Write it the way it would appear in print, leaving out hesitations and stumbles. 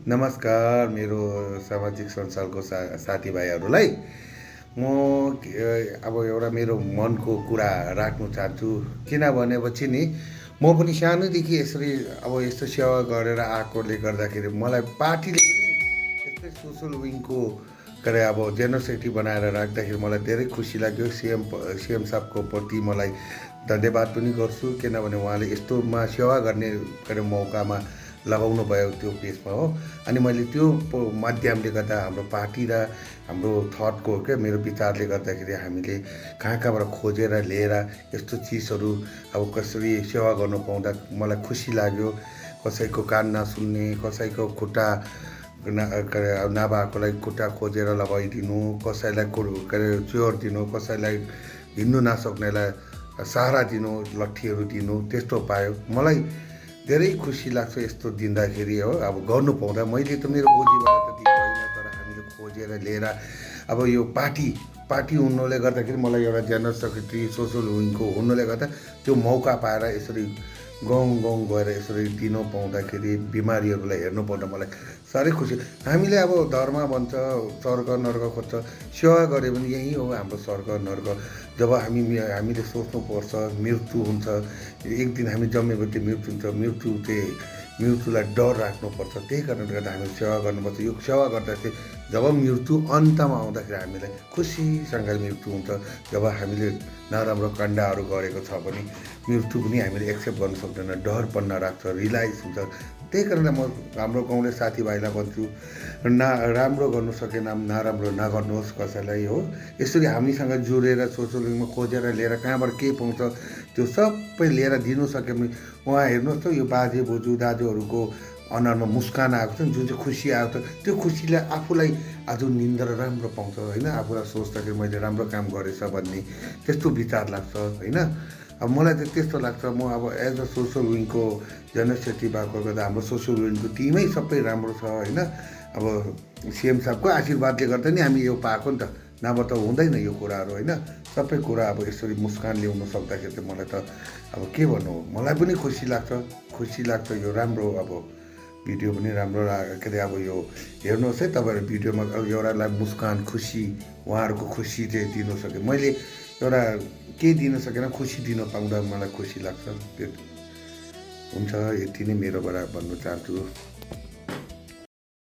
नमस्कार मेरो सामाजिक सञ्जालको साथीभाइहरूलाई म अब एउटा मेरो मनको कुरा राख्नु चाहन्छु। किनभनेपछि नि म पनि सानोदेखि यसरी अब यस्तो सेवा गरेर आएकोले गर्दाखेरि मलाई पार्टीले पनि यस्तै सोसल विङको के अरे अब जेनरल सेक्रेटरी बनाएर राख्दाखेरि मलाई धेरै खुसी लाग्यो। सिएम साहबको प्रति मलाई धन्यवाद पनि गर्छु, किनभने उहाँले यस्तोमा सेवा गर्ने के अरे मौकामा लगाउनु भयो त्यो पेजमा हो। अनि मैले त्यो माध्यमले गर्दा हाम्रो पार्टी र हाम्रो थटको क्या मेरो विचारले गर्दाखेरि हामीले कहाँ कहाँबाट खोजेर लिएर यस्तो चिजहरू अब कसरी सेवा गर्नु पाउँदा मलाई खुसी लाग्यो। कसैको कान नसुन्ने, कसैको खुट्टा नभएकोलाई खुट्टा खोजेर लगाइदिनु, कसैलाई के अरे चेयर दिनु, कसैलाई हिँड्नु नसक्नेलाई सहारा दिनु, लट्ठीहरू दिनु, त्यस्तो पायो। मलाई धेरै खुसी लाग्छ यस्तो दिँदाखेरि हो। अब गर्नु पाउँदा मैले त मेरो बोजीबाट त दिएको होइन, तर हामीले खोजेर लिएर अब यो पार्टी हुनुले गर्दाखेरि मलाई एउटा जेनरल सेक्रेटरी सोसल विङको हुनुले गर्दा त्यो मौका पाएर यसरी गाउँ गएर यसरी दिनु पाउँदाखेरि बिमारीहरूलाई हेर्नु पाउँदा मलाई साह्रै खुसी। हामीले अब धर्म भन्छ, स्वर्ग नर्क खोज्छ, सेवा गऱ्यो भने यही हो हाम्रो स्वर्ग नर्क। जब हामीले सोच्नुपर्छ मृत्यु हुन्छ, एक दिन हामी जन्मेपछि मृत्यु हुन्छ, मृत्युलाई डर राख्नुपर्छ। त्यही कारणले गर्दा हामीले सेवा गर्नुपर्छ। यो सेवा गर्दा चाहिँ जब मृत्यु अन्तमा आउँदाखेरि हामीलाई खुसीसँग मृत्यु हुन्छ। जब हामीले नराम्रो काण्डहरू गरेको छ भने मृत्यु पनि हामीले एक्सेप्ट गर्न सक्दैन, डर पन्न राख्छ, रियलाइज हुन्छ। त्यही कारणले म हाम्रो गाउँले साथीभाइलाई भन्छु, राम्रो गर्नु सकेन नराम्रो नगर्नुहोस् कसैलाई हो। यसरी हामीसँग जोडेर सोसल विङमा खोजेर लिएर कहाँबाट के पाउँछ त्यो सबै लिएर दिनु सक्यो भने उहाँ हेर्नुहोस् त यो बाजे बोजू दाजुहरूको अनुहारमा मुस्कान आएको छ, जुन चाहिँ खुसी आएको छ, त्यो खुसीले आफूलाई आज निन्द्रा राम्रो पाउँछ होइन। आफूलाई सोच्दाखेरि मैले राम्रो काम गरेछ भन्ने त्यस्तो विचार लाग्छ होइन। अब मलाई चाहिँ त्यस्तो लाग्छ। म अब एज अ सोसल विङको जेनरल सेक्रेटरी भएको गर्दा हाम्रो सोसल विङको टिमै सबै राम्रो छ होइन। अब सिएम साहबको आशीर्वादले गर्दा नि हामी यो पाएको नि त, नभए त हुँदैन यो कुराहरू होइन। सबै कुरा अब यसरी मुस्कान ल्याउनु सक्दाखेरि चाहिँ मलाई त अब के भन्नु, मलाई पनि खुसी लाग्छ। यो राम्रो अब भिडियो पनि राम्रो के अरे अब यो हेर्नुहोस् है तपाईँहरू भिडियोमा एउटालाई मुस्कान खुसी उहाँहरूको खुसी चाहिँ दिनु सक्यो। मैले एउटा केही दिन सकेन, खुसी दिन पाउँदा मलाई खुसी लाग्छ। त्यो हुन्छ, यति नै मेरोबाट भन्नु चाहन्छु।